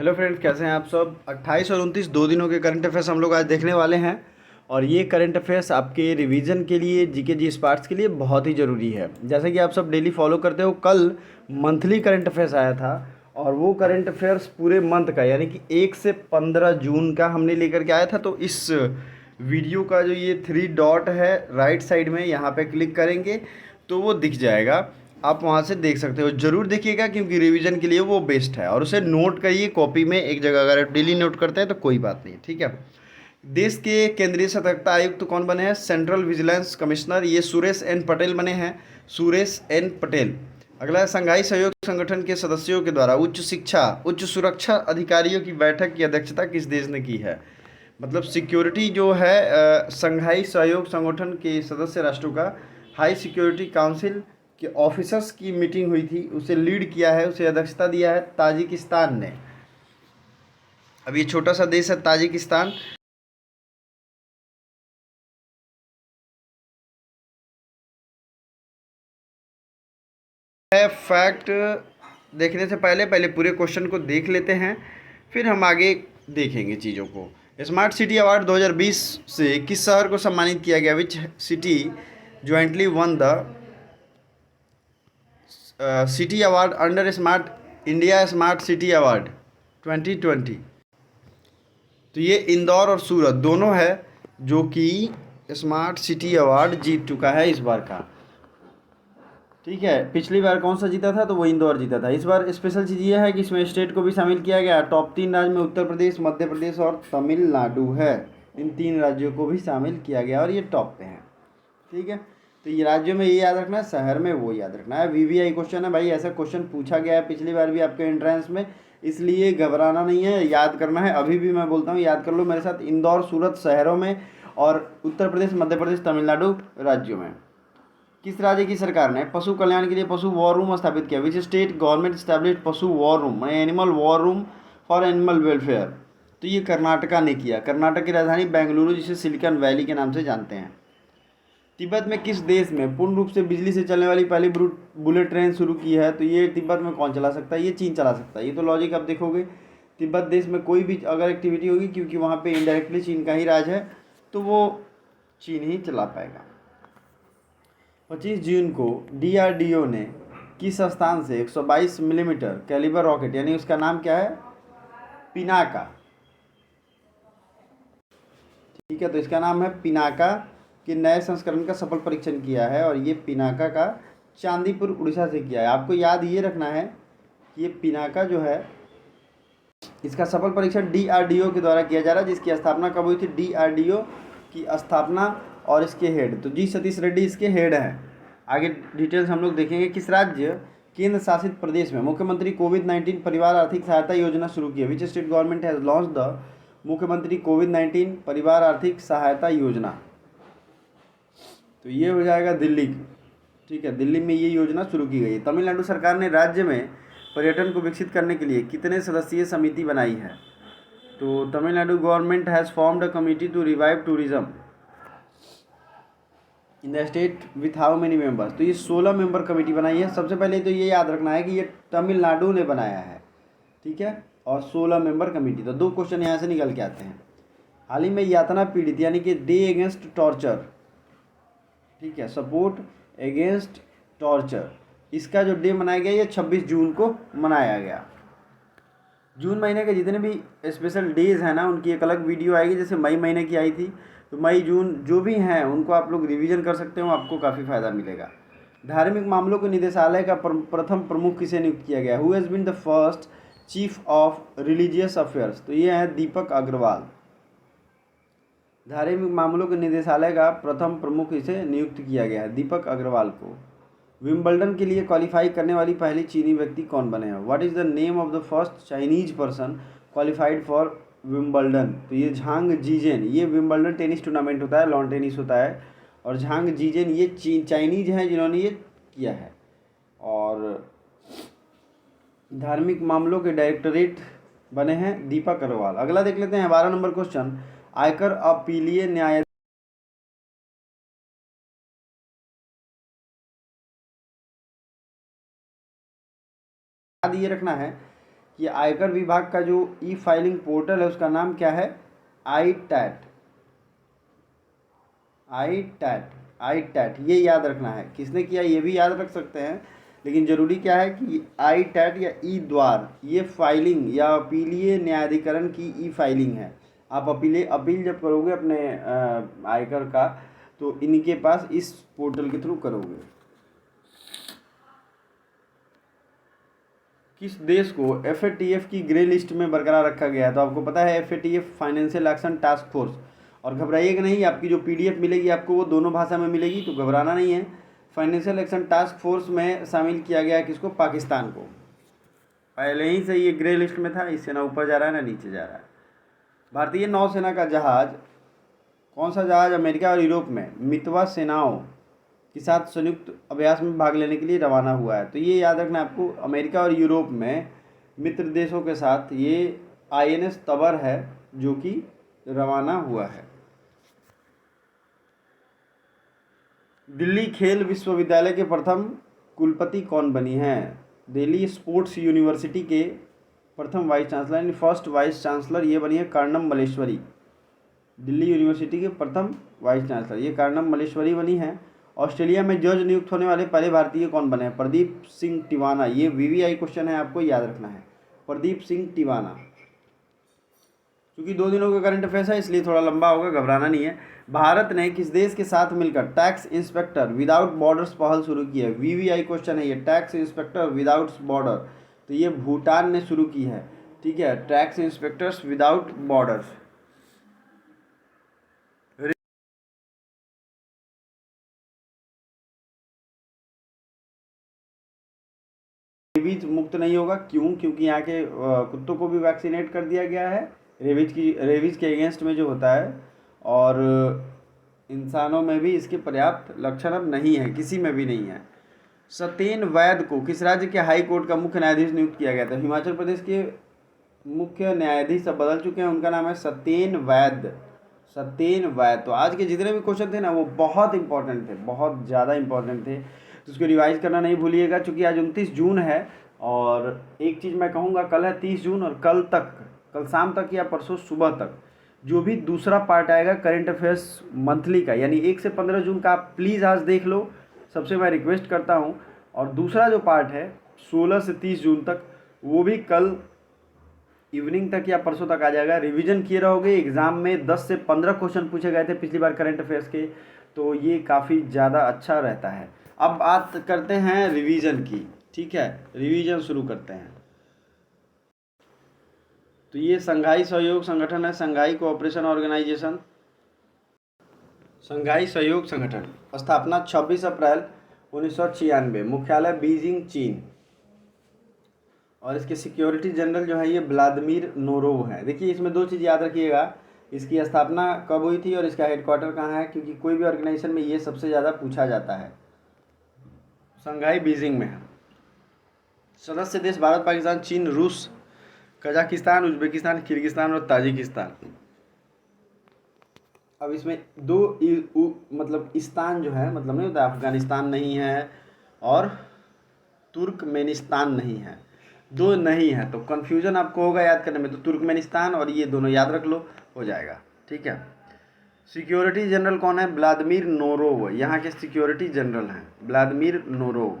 Hello friends, कैसे हैं आप सब। 28 और 29 दो दिनों के करंट अफेयर्स हम लोग आज देखने वाले हैं। और ये करंट अफेयर्स आपके रिवीजन के लिए, जीके जी स्पार्ट्स के लिए बहुत ही ज़रूरी है। जैसे कि आप सब डेली फॉलो करते हो, कल मंथली करंट अफेयर्स आया था। और वो करंट अफेयर्स पूरे मंथ का, यानी कि 1 से 15 जून का हमने लेकर के आया था। तो इस वीडियो का जो ये 3 डॉट है राइट साइड में, यहाँ पे क्लिक करेंगे तो वो दिख जाएगा। आप वहाँ से देख सकते हो, ज़रूर देखिएगा क्योंकि रिवीजन के लिए वो बेस्ट है। और उसे नोट करिए कॉपी में एक जगह, अगर आप डेली नोट करते हैं तो कोई बात नहीं, ठीक है। देश के केंद्रीय सतर्कता आयुक्त तो कौन बने हैं? सेंट्रल विजिलेंस कमिश्नर, ये सुरेश एन पटेल बने हैं। सुरेश एन पटेल। अगला है, संघाई सहयोग संगठन के सदस्यों के द्वारा उच्च सुरक्षा अधिकारियों की बैठक की अध्यक्षता किस देश ने की है? मतलब सिक्योरिटी जो है, संघाई सहयोग संगठन के सदस्य राष्ट्रों का हाई सिक्योरिटी काउंसिल के ऑफिसर्स की मीटिंग हुई थी, उसे लीड किया है, उसे अध्यक्षता दिया है ताजिकिस्तान ने। अब ये छोटा सा देश है ताजिकिस्तान। है फैक्ट। देखने से पहले पहले पूरे क्वेश्चन को देख लेते हैं, फिर हम आगे देखेंगे चीज़ों को। स्मार्ट सिटी अवार्ड 2020 से किस शहर को सम्मानित किया गया? Which city jointly one the city award under smart India smart city award 2020? तो ये इंदौर और सूरत दोनों है जो कि स्मार्ट सिटी अवार्ड जीत चुका है इस बार का। ठीक है, पिछली बार कौन सा जीता था? तो वो इंदौर जीता था। इस बार स्पेशल चीज़ ये है कि इसमें स्टेट को भी शामिल किया गया। टॉप 3 राज्य में उत्तर प्रदेश, मध्य प्रदेश और तमिलनाडु है। इन 3 राज्यों को भी शामिल किया गया और ये टॉप पे हैं। ठीक है, तो ये राज्यों में ये याद रखना है, शहर में वो याद रखना है। वीवीआई क्वेश्चन है भाई, ऐसा क्वेश्चन पूछा गया है पिछली बार भी आपके एंट्रेंस में, इसलिए घबराना नहीं है, याद करना है। अभी भी मैं बोलता हूँ याद कर लो मेरे साथ। इंदौर सूरत शहरों में और उत्तर प्रदेश, मध्य प्रदेश, तमिलनाडु राज्यों में। किस राज्य की सरकार ने पशु कल्याण के लिए पशु वॉर रूम स्थापित किया? विच स्टेट गवर्नमेंट स्टैब्लिश पशु war room, animal war room for animal welfare? तो ये कर्नाटका ने किया। कर्नाटक की राजधानी बेंगलुरु, जिसे सिलिकॉन वैली के नाम से जानते हैं। तिब्बत में किस देश में पूर्ण रूप से बिजली से चलने वाली पहली बुलेट ट्रेन शुरू की है? तो ये तिब्बत में कौन चला सकता है? ये चीन चला सकता है। ये तो लॉजिक आप देखोगे, तिब्बत देश में कोई भी अगर एक्टिविटी होगी, क्योंकि वहाँ पे इनडायरेक्टली चीन का ही राज है, तो वो चीन ही चला पाएगा। 25 जून को डीआरडीओ ने किस स्थान से 122 मिलीमीटर कैलिबर रॉकेट, यानी उसका नाम क्या है? पिनाका। ठीक है, तो इसका नाम है पिनाका के नए संस्करण का सफल परीक्षण किया है। और ये पिनाका का चांदीपुर उड़ीसा से किया है। आपको याद ये रखना है कि ये पिनाका जो है, इसका सफल परीक्षण डीआरडीओ के द्वारा किया जा रहा है, जिसकी स्थापना कब हुई थी? डीआरडीओ की स्थापना। और इसके हेड तो जी सतीश रेड्डी इसके हेड हैं। आगे डिटेल्स हम लोग देखेंगे। किस राज्य केंद्र शासित प्रदेश में मुख्यमंत्री कोविड-19 परिवार आर्थिक सहायता योजना शुरू की है? Which state government has launch the मुख्यमंत्री कोविड-19 परिवार आर्थिक सहायता योजना? तो ये हो जाएगा दिल्ली। ठीक है, दिल्ली में ये योजना शुरू की गई है। तमिलनाडु सरकार ने राज्य में पर्यटन को विकसित करने के लिए कितने सदस्यीय समिति बनाई है? तो Tamil Nadu government has formed a committee to revive tourism in the state with how many members? तो ये 16 मेंबर कमेटी बनाई है। सबसे पहले तो ये याद रखना है कि ये तमिलनाडु ने बनाया है। ठीक है, और 16 मेंबर कमेटी। तो 2 क्वेश्चन यहाँ से निकल के आते हैं। हाल ही में यातना पीड़ित, यानी कि डे अगेंस्ट टॉर्चर, ठीक है, सपोर्ट अगेंस्ट टॉर्चर, इसका जो डे मनाया गया ये 26 जून को मनाया गया। जून महीने के जितने भी स्पेशल डेज़ हैं ना, उनकी एक अलग वीडियो आएगी, जैसे मई महीने की आई थी। तो मई जून जो भी हैं उनको आप लोग रिवीजन कर सकते हो, आपको काफ़ी फ़ायदा मिलेगा। धार्मिक मामलों के निदेशालय का प्रथम प्रमुख किसे नियुक्त किया गया? Who has been the first chief of religious affairs? तो ये है दीपक अग्रवाल। धार्मिक मामलों के निदेशालय का प्रथम प्रमुख इसे नियुक्त किया गया है, दीपक अग्रवाल को। विंबलडन के लिए क्वालिफाई करने वाली पहली चीनी व्यक्ति कौन बने हैं? What is the name of the first Chinese person qualified for Wimbledon? तो ये झांग जीजेन। ये विंबलडन टेनिस टूर्नामेंट होता है, लॉन टेनिस होता है। और झांग जीजेन ये चाइनीज हैं जिन्होंने ये किया है। और धार्मिक मामलों के डायरेक्टरेट बने हैं दीपक अग्रवाल। अगला देख लेते हैं 12 नंबर क्वेश्चन। आयकर अपीलीय न्यायालय याद ये रखना है कि आयकर विभाग का जो ई फाइलिंग पोर्टल है उसका नाम क्या है, आई टैट। आई टैट, आई टैट, ये याद रखना है। किसने किया ये भी याद रख सकते हैं, लेकिन ज़रूरी क्या है कि आई टैट या ई द्वार, ये फाइलिंग या अपीलीय न्यायाधिकरण की ई फाइलिंग है। आप अपील जब करोगे अपने आयकर का, तो इनके पास इस पोर्टल के थ्रू करोगे। किस देश को FATF की ग्रे लिस्ट में बरकरार रखा गया है? तो आपको पता है FATF financial action task force. और घबराइएगा नहीं, आपकी जो PDF मिलेगी आपको वो दोनों भाषा में मिलेगी, तो घबराना नहीं है। फाइनेंशियल एक्शन टास्क फोर्स में शामिल किया गया है किसको, पाकिस्तान को। पहले ही से ये ग्रे लिस्ट में था, इससे ना ऊपर जा रहा है ना नीचे जा रहा है। भारतीय नौसेना का जहाज, कौन सा जहाज अमेरिका और यूरोप में मितवा सेनाओं के साथ संयुक्त अभ्यास में भाग लेने के लिए रवाना हुआ है? तो ये याद रखना आपको, अमेरिका और यूरोप में मित्र देशों के साथ ये INS तबर है जो कि रवाना हुआ है। दिल्ली खेल विश्वविद्यालय के प्रथम कुलपति कौन बनी हैं? दिल्ली स्पोर्ट्स यूनिवर्सिटी के प्रथम वाइस चांसलर यानी फर्स्ट वाइस चांसलर ये बनी है कर्णम मल्लेश्वरी। दिल्ली यूनिवर्सिटी के प्रथम वाइस चांसलर ये कर्णम मल्लेश्वरी बनी है। ऑस्ट्रेलिया में जज नियुक्त होने वाले पहले भारतीय कौन बने हैं? प्रदीप सिंह टिवाना। ये VVI क्वेश्चन है, आपको याद रखना है, प्रदीप सिंह टिवाना। क्योंकि 2 दिनों का करंट अफेयर्स है इसलिए थोड़ा लंबा होगा, घबराना नहीं है। भारत ने किस देश के साथ मिलकर टैक्स इंस्पेक्टर विदाउट बॉर्डर्स पहल शुरू की है? VVI क्वेश्चन है ये, टैक्स इंस्पेक्टर विदाउट बॉर्डर। तो ये भूटान ने शुरू की है, ठीक है, tax inspectors without borders. Rabies मुक्त नहीं होगा, क्यों? क्योंकि यहाँ के कुत्तों को भी वैक्सीनेट कर दिया गया है रेबीज के अगेंस्ट में जो होता है, और इंसानों में भी इसके पर्याप्त लक्षण अब नहीं है, किसी में भी नहीं है। सत्येन वैद को किस राज्य के हाई कोर्ट का मुख्य न्यायाधीश नियुक्त किया गया था? हिमाचल प्रदेश के मुख्य न्यायाधीश अब बदल चुके हैं, उनका नाम है सत्येन वैद। सत्येन वैद। तो आज के जितने भी क्वेश्चन थे ना वो बहुत इंपॉर्टेंट थे, बहुत ज़्यादा इंपॉर्टेंट थे, तो उसको रिवाइज करना नहीं भूलिएगा। चूँकि आज 29 जून है, और एक चीज़ मैं कहूँगा, कल है 30 जून, और कल शाम तक या परसों सुबह तक जो भी दूसरा पार्ट आएगा करंट अफेयर्स मंथली का, यानी 1 से 15 जून का, आप प्लीज़ आज देख लो, सबसे मैं रिक्वेस्ट करता हूँ। और दूसरा जो पार्ट है 16 से 30 जून तक, वो भी कल इवनिंग तक या परसों तक आ जाएगा। रिवीजन किए रहोगे, एग्ज़ाम में 10 से 15 क्वेश्चन पूछे गए थे पिछली बार करंट अफेयर्स के, तो ये काफ़ी ज़्यादा अच्छा रहता है। अब बात करते हैं रिवीजन की, ठीक है, रिवीजन शुरू करते हैं। तो ये संघाई सहयोग संगठन है, संघाई कोऑपरेशन ऑर्गेनाइजेशन, संघाई सहयोग संगठन। स्थापना 26 अप्रैल 1996, मुख्यालय बीजिंग चीन, और इसके सिक्योरिटी जनरल जो है ये व्लादिमीर नोरोव है। देखिए इसमें 2 चीज़ याद रखिएगा, इसकी स्थापना कब हुई थी और इसका हेडक्वार्टर कहाँ है, क्योंकि कोई भी ऑर्गेनाइजेशन में ये सबसे ज़्यादा पूछा जाता है। संघाई बीजिंग में है। सदस्य देश भारत, पाकिस्तान, चीन, रूस, कजाकिस्तान, उज्बेकिस्तान, किर्गिस्तान और ताजिकिस्तान। अब इसमें 2 मतलब स्थान जो है, मतलब नहीं होता, अफगानिस्तान नहीं है और तुर्कमेनिस्तान नहीं है, 2 नहीं है, तो कन्फ्यूजन आपको होगा याद करने में, तो तुर्कमेनिस्तान और ये दोनों याद रख लो, हो जाएगा, ठीक है। सिक्योरिटी जनरल कौन है? व्लादिमीर नोरोव, यहाँ के सिक्योरिटी जनरल हैं व्लादिमीर नोरोव।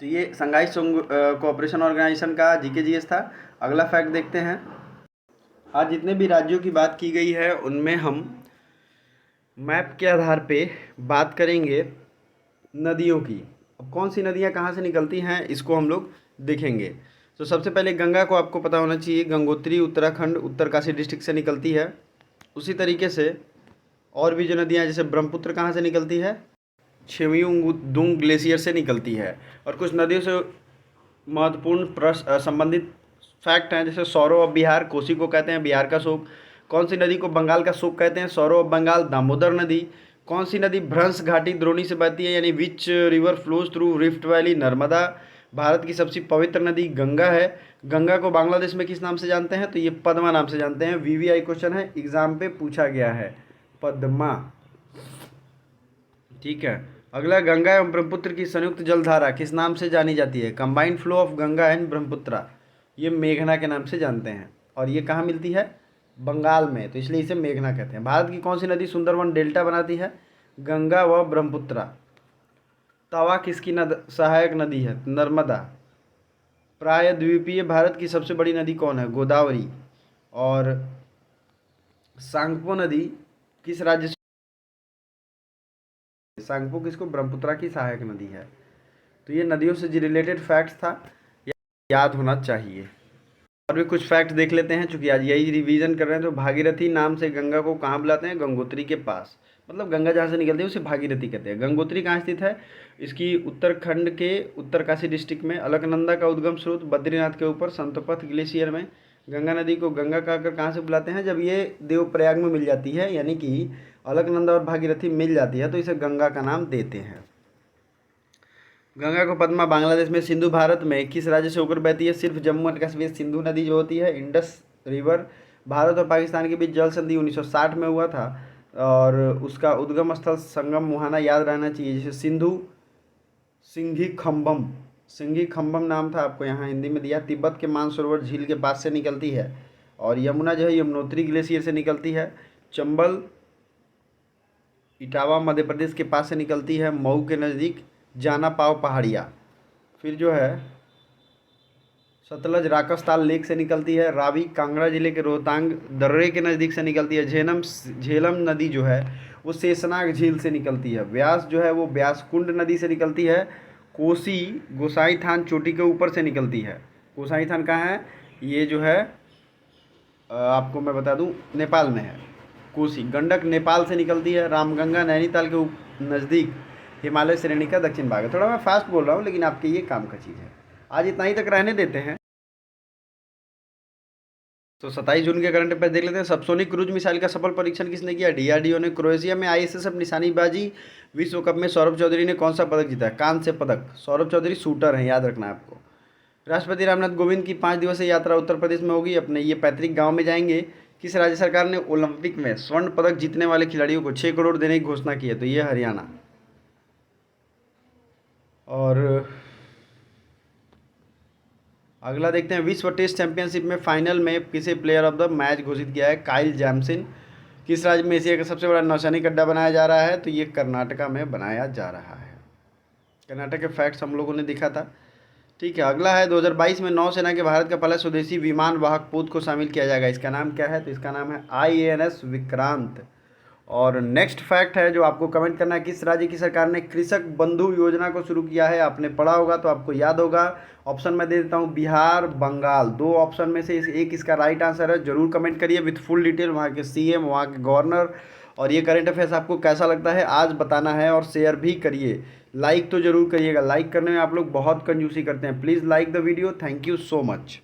तो ये संघाई कोऑपरेशन ऑर्गेनाइजेशन का GK/GS था। अगला फैक्ट देखते हैं। आज जितने भी राज्यों की बात की गई है उनमें हम मैप के आधार पे बात करेंगे नदियों की। अब कौन सी नदियाँ कहाँ से निकलती हैं इसको हम लोग देखेंगे। तो सबसे पहले गंगा को आपको पता होना चाहिए, गंगोत्री उत्तराखंड उत्तरकाशी डिस्ट्रिक्ट से निकलती है। उसी तरीके से और भी जो नदियाँ, जैसे ब्रह्मपुत्र कहाँ से निकलती है? छेमियुंगदुंग ग्लेशियर से निकलती है। और कुछ नदियों से महत्वपूर्ण संबंधित फैक्ट हैं, जैसे सौरो ऑफ बिहार, कोसी को कहते हैं बिहार का शोक। कौन सी नदी को बंगाल का शोक कहते हैं? सौरो ऑफ बंगाल, दामोदर नदी। कौन सी नदी भ्रंश घाटी द्रोणी से बहती है, यानी which river flows through rift valley? Narmada. Bharat की सबसे पवित्र नदी गंगा है। गंगा को बांग्लादेश में किस नाम से जानते हैं? तो ये पद्मा नाम से जानते हैं। VVI क्वेश्चन है, एग्जाम पे पूछा गया है, पद्मा, ठीक है। अगला, गंगा एवं ब्रह्मपुत्र की संयुक्त जलधारा किस नाम से जानी जाती है? Combined flow of Ganga and Brahmaputra, ये मेघना के नाम से जानते हैं। और ये कहाँ मिलती है? बंगाल में, तो इसलिए इसे मेघना कहते हैं। भारत की कौन सी नदी सुंदरवन डेल्टा बनाती है? गंगा व ब्रह्मपुत्रा। तवा किसकी सहायक नदी है? नर्मदा। प्राय द्वीपीय भारत की सबसे बड़ी नदी कौन है? गोदावरी। और सांगपो नदी किस राज्य से? सांगपो किसको? ब्रह्मपुत्रा की सहायक नदी है। तो ये नदियों से रिलेटेड फैक्ट्स था, याद होना चाहिए। और भी कुछ फैक्ट देख लेते हैं, चूंकि आज यही रिवीजन कर रहे हैं। तो भागीरथी नाम से गंगा को कहाँ बुलाते हैं? गंगोत्री के पास, मतलब गंगा जहाँ से निकलती है उसे भागीरथी कहते हैं। गंगोत्री कहाँ स्थित है? इसकी उत्तराखंड के उत्तरकाशी डिस्ट्रिक्ट में। अलकनंदा का उद्गम स्रोत बद्रीनाथ के ऊपर संतपथ ग्लेशियर में। गंगा नदी को गंगा कहकर कहाँ से बुलाते हैं? जब ये देवप्रयाग में मिल जाती है, यानी कि अलकनंदा और भागीरथी मिल जाती है, तो इसे गंगा का नाम देते हैं। गंगा को पद्मा बांग्लादेश में, सिंधु भारत में किस राज्य से होकर बहती है? सिर्फ जम्मू एंड कश्मीर। सिंधु नदी जो होती है, इंडस रिवर। भारत और पाकिस्तान के बीच जल संधि 1960 में हुआ था और उसका उद्गम स्थल संगम मुहाना याद रहना चाहिए। जैसे सिंधु सिंघी खम्बम नाम था, आपको यहाँ हिंदी में दिया। तिब्बत के मानसरोवर झील के पास से निकलती है। और यमुना जो है यमुनोत्री ग्लेशियर से निकलती है। चंबल इटावा मध्य प्रदेश के पास से निकलती है, मऊ के नज़दीक। जाना पाव पहाड़िया। फिर जो है सतलज राकसताल लेक से निकलती है। रावी कांगड़ा जिले के रोहतांग दर्रे के नज़दीक से निकलती है। झेलम नदी जो है वो शेषनाग झील से निकलती है। व्यास जो है वो व्यासकुंड नदी से निकलती है। कोसी गोसाई थान चोटी के ऊपर से निकलती है। गोसाई थान कहाँ है? ये जो है आपको मैं बता दूं, नेपाल में है। कोसी गंडक नेपाल से निकलती है। रामगंगा नैनीताल के नज़दीक हिमालय श्रेणी का दक्षिण भाग है। थोड़ा मैं फास्ट बोल रहा हूँ, लेकिन आपके ये काम का चीज़ है। आज इतना ही तक रहने देते हैं। तो 27 जून के करंट अफेयर्स देख लेते हैं। सबसोनिक क्रूज मिसाइल का सफल परीक्षण किसने किया? डीआरडीओ ने। क्रोएशिया में आईएसएसएफ निशानेबाजी विश्व कप में सौरभ चौधरी ने कौन सा पदक जीता है? कांस्य पदक। सौरभ चौधरी शूटर हैं, याद रखना है आपको। राष्ट्रपति रामनाथ कोविंद की 5 दिवसीय यात्रा उत्तर प्रदेश में होगी। अपने ये पैतृक गाँव में जाएंगे। किस राज्य सरकार ने ओलंपिक में स्वर्ण पदक जीतने वाले खिलाड़ियों को 6 करोड़ देने की घोषणा की है? तो ये हरियाणा। और अगला देखते हैं, विश्व टेस्ट चैंपियनशिप में फाइनल में किसे प्लेयर ऑफ द मैच घोषित किया है? Kyle Jamieson. किस राज्य में एशिया का सबसे बड़ा नौसैनिक अड्डा बनाया जा रहा है? तो ये कर्नाटका में बनाया जा रहा है। कर्नाटक के फैक्ट्स हम लोगों ने दिखा था। ठीक है, अगला है 2022 में नौसेना के भारत का पहला स्वदेशी विमान वाहक पोत को शामिल किया जाएगा। इसका नाम क्या है? तो इसका नाम है IANS विक्रांत। और नेक्स्ट फैक्ट है जो आपको कमेंट करना है, किस राज्य की सरकार ने कृषक बंधु योजना को शुरू किया है? आपने पढ़ा होगा तो आपको याद होगा। ऑप्शन मैं दे देता हूँ, बिहार, बंगाल। 2 ऑप्शन में से एक इसका राइट आंसर है। जरूर कमेंट करिए विथ फुल डिटेल, वहाँ के CM, वहाँ के गवर्नर। और ये करंट अफेयर्स आपको कैसा लगता है आज बताना है, और शेयर भी करिए। लाइक तो जरूर करिएगा, लाइक करने में आप लोग बहुत कंजूसी करते हैं। Please like the video. Thank you so much.